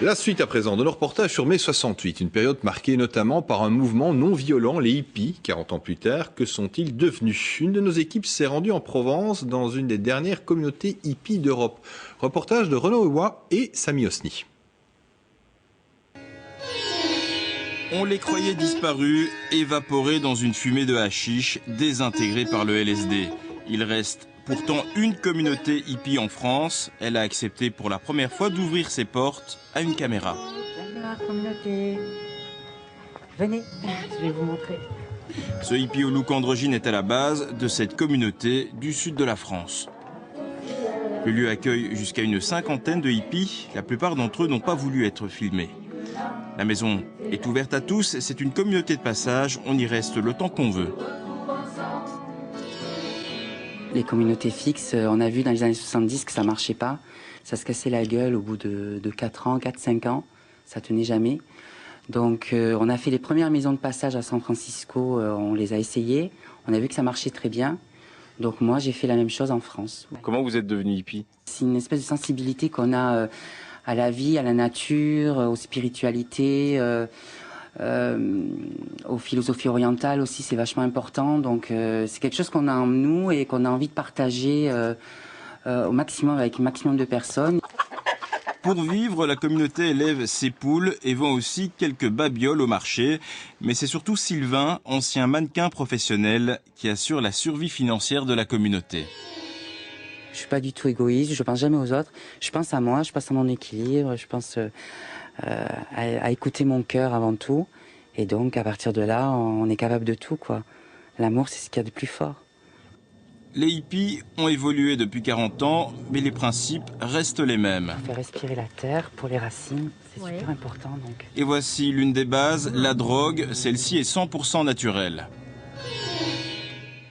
La suite à présent de nos reportages sur mai 68, une période marquée notamment par un mouvement non violent, les hippies. 40 ans plus tard, que sont-ils devenus? Une de nos équipes s'est rendue en Provence, dans une des dernières communautés hippies d'Europe. Reportage de Renaud Ewa et Samy Osni. On les croyait disparus, évaporés dans une fumée de hashish, désintégrés par le LSD. Il reste pourtant une communauté hippie en France. Elle a accepté pour la première fois d'ouvrir ses portes à une caméra. La communauté. Venez, je vais vous montrer. Ce hippie au look androgyne est à la base de cette communauté du sud de la France. Le lieu accueille jusqu'à une cinquantaine de hippies. La plupart d'entre eux n'ont pas voulu être filmés. La maison est ouverte à tous. C'est une communauté de passage. On y reste le temps qu'on veut. Les communautés fixes, on a vu dans les années 70 que ça marchait pas. Ça se cassait la gueule au bout de 4 ans, 4-5 ans. Ça tenait jamais. Donc on a fait les premières maisons de passage à San Francisco, on les a essayées. On a vu que ça marchait très bien. Donc moi j'ai fait la même chose en France. Comment vous êtes devenu hippie? C'est une espèce de sensibilité qu'on a à la vie, à la nature, aux spiritualités, aux philosophies orientales aussi, c'est vachement important. Donc c'est quelque chose qu'on a en nous et qu'on a envie de partager au maximum avec un maximum de personnes. Pour vivre, la communauté élève ses poules et vend aussi quelques babioles au marché. Mais c'est surtout Sylvain, ancien mannequin professionnel, qui assure la survie financière de la communauté. Je suis pas du tout égoïste, je pense jamais aux autres. Je pense à moi, je pense à mon équilibre, je pense à écouter mon cœur avant tout. Et donc, à partir de là, on est capable de tout, quoi. L'amour, c'est ce qu'il y a de plus fort. Les hippies ont évolué depuis 40 ans, mais les principes restent les mêmes. On fait respirer la terre pour les racines, c'est super important. Donc. Et voici l'une des bases, la drogue. Celle-ci est 100% naturelle.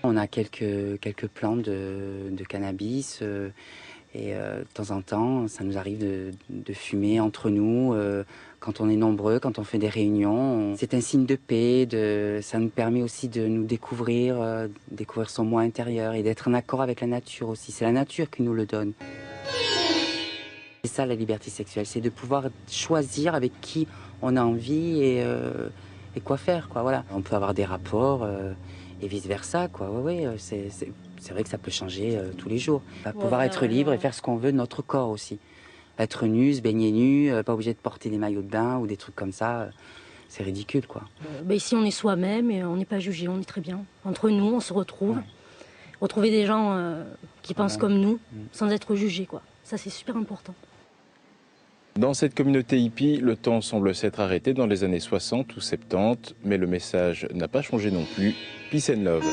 On a quelques plants de cannabis et de temps en temps, ça nous arrive de fumer entre nous quand on est nombreux, quand on fait des réunions. C'est un signe de paix, ça nous permet aussi de nous découvrir son moi intérieur et d'être en accord avec la nature aussi. C'est la nature qui nous le donne. C'est ça la liberté sexuelle, c'est de pouvoir choisir avec qui on a envie et quoi faire, quoi. Voilà. On peut avoir des rapports et vice-versa, quoi. Ouais, c'est vrai que ça peut changer tous les jours. Pouvoir être libre et faire ce qu'on veut de notre corps aussi. Être nu, se baigner nu, pas obligé de porter des maillots de bain ou des trucs comme ça, c'est ridicule, quoi. Ici, on est soi-même et on n'est pas jugé, on est très bien. Entre nous, on se retrouve. Retrouver des gens qui pensent comme nous, sans être jugés, quoi. Ça, c'est super important. Dans cette communauté hippie, le temps semble s'être arrêté dans les années 60 ou 70, mais le message n'a pas changé non plus. Peace and love.